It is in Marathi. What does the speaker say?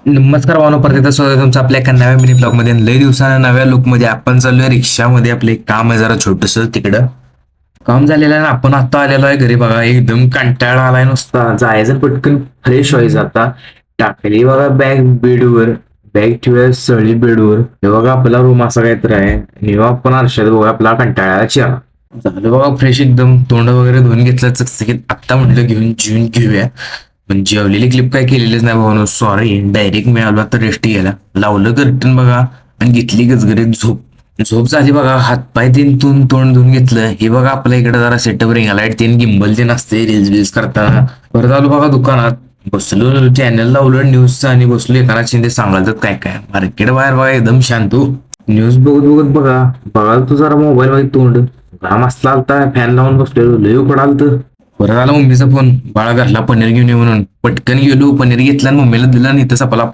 नमस्कार भावना, परत स्वागत आहे तुमचं आपल्या एका नव्या मिनी ब्लॉग मध्ये. लय दिवसानं नव्या लुक मध्ये आपण चाललोय रिक्षामध्ये. आपले काम आहे जरा छोटस तिकडं काम झालेलं आहे ना. आपण आता आलेलो आहे घरी. बघा एकदम कंटाळा आलाय, नुसता जायचं पटकन फ्रेश व्हायचं. आता टाकली बघा बॅग बेडवर, बॅग ठेवूया सळी बेडवर. हे बघा आपला रूम असा काहीतरी आहे आणि आपण आरशात बघा आपला कंटाळा चेहरा. झालं बघा फ्रेश एकदम, तोंड वगैरे धुवून घेतलं चकचकीत. आत्ता म्हटलं घेऊन जेवून घेऊया. पण जेवलेली क्लिप काय केलेलीच नाही भाऊ, सॉरी. डायरेक्ट मिळालो तर रेस्ट घ्यायला लावलं कर्टन बघा आणि घेतली गजगरीत झोप. झोप झाली बघा, हातपाय तीन तोंड धुवून घेतलं. हे बघा आपल्या इकडे जरा सेटअप रिंग लाईट तीन गिंबल तीन असते रील्स बिल्स करताना. परत आलो बघा दुकानात, बसलो चॅनल लावलं न्यूजचं आणि बसलो एकाला शिंदे सांगाल तर काय काय मार्केट बाहेर बघा एकदम शांत. न्यूज बघत बघत बघा बघाल तू जरा मोबाईल मध्ये तोंड घाम असला आलता, फॅन लावून बसलेलो लय उकडालत. परत आला मम्मीचा फोन, बाळा घरला पनीर घेऊन ये म्हणून. पटकन गेलो, पनीर घेतला आणि मम्मीला दिला आणि इथं सपला